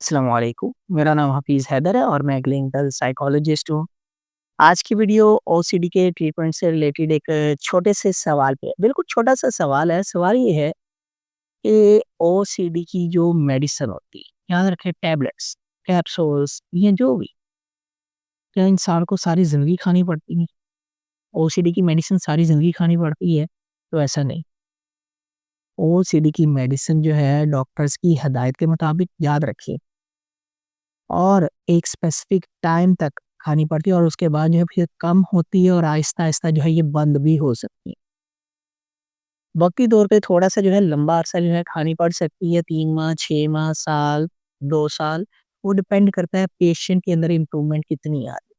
अस्सलाम वालेकुम। मेरा नाम हफ़ीज़ हैदर है और मैं एक क्लिनिकल साइकोलॉजिस्ट हूँ। आज की वीडियो ओसीडी के ट्रीटमेंट से रिलेटेड एक छोटे से सवाल पे है। बिल्कुल छोटा-सा सवाल है। सवाल ये है कि ओसीडी की जो मेडिसिन होती है, याद रखें टैबलेट्स, कैप्सूल्स ये जो भी, क्या इंसान को सारी ज़िंदगी खानी पड़ती है? ओसीडी की मेडिसिन सारी ज़िंदगी खानी पड़ती है? तो ऐसा नहीं। ओसीडी की मेडिसिन जो है डॉक्टर्स की हदायत के मुताबिक याद रखिए और एक स्पेसिफिक टाइम तक खानी पड़ती है और उसके बाद जो है फिर कम होती है और आहिस्ता-आहिस्ता जो है ये बंद भी हो सकती है। वक़्ती तौर पे थोड़ा-सा जो है लंबा अरसा जो है खानी पड़ सकती है 3 माह, 6 माह, साल, 2 साल, वो डिपेंड करता है पेशेंट के अंदर इम्प्रूवमेंट कितनी आ रही है।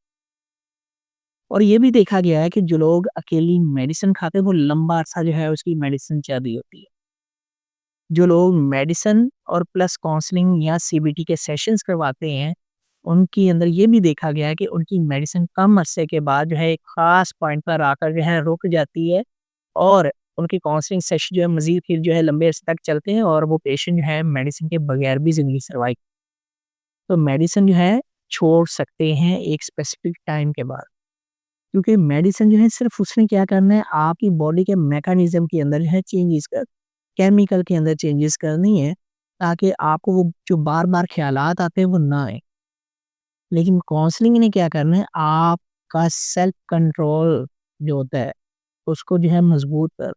और ये भी देखा गया है कि जो लोग अकेली मेडिसिन खाते हैं वो लंबा अरसा जो है उसकी मेडिसिन चल रही होती है। जो लोग मेडिसिन और प्लस काउंसलिंग या सीबीटी के सेशंस करवाते हैं, उनके अंदर ये भी देखा गया है कि उनकी मेडिसिन कम अरसे के बाद जो है एक ख़ास पॉइंट पर आकर जो है रुक जाती है और उनकी काउंसलिंग सेशन जो है मज़ीद फिर जो है लंबे अरसे तक चलते हैं और वो पेशेंट जो है मेडिसिन के बगैर भी ज़िंदगी सर्वाइव तो मेडिसिन जो है छोड़ सकते हैं एक स्पेसिफिक टाइम के बाद। क्योंकि मेडिसिन जो है सिर्फ़ उसने क्या करना है आपकी बॉडी के मैकेनिज़्म के अंदर जो है चेंजेज़ केमिकल के अंदर चेंजेस करनी है ताकि आपको वो जो बार-बार ख़्यालात आते हैं वो ना आए। लेकिन काउंसलिंग ने क्या करना है आपका सेल्फ कंट्रोल जो होता है उसको जो है मज़बूत कर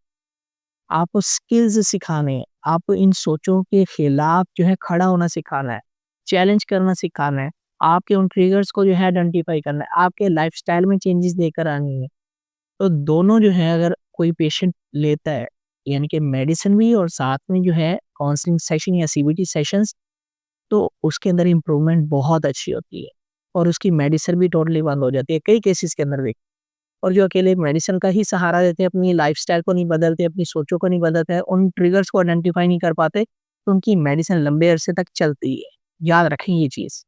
आपको स्किल्स सिखाने हैं। आपको इन सोचों के खिलाफ जो है खड़ा होना सिखाना है, चैलेंज करना सिखाना है, आपके उन ट्रिगर्स को जो है आइडेंटिफ़ाई करना है, आपके लाइफ़स्टाइल में चेंजेस देकर आनी है। तो दोनों जो है अगर कोई पेशेंट लेता है, यानी कि मेडिसिन भी और साथ में जो है काउंसलिंग सेशन या सीबीटी सेशंस, तो उसके अंदर इम्प्रूवमेंट बहुत अच्छी होती है और उसकी मेडिसिन भी टोटली बंद हो जाती है, कई केसेस के अंदर देख और जो अकेले मेडिसिन का ही सहारा देते हैं, अपनी लाइफ़स्टाइल को नहीं बदलते, अपनी सोचों को नहीं बदलते हैं, उन ट्रिगर्स को आइडेंटिफ़ाई नहीं कर पाते, तो उनकी मेडिसिन लंबे अरसे तक चलती है। याद रखें ये चीज़।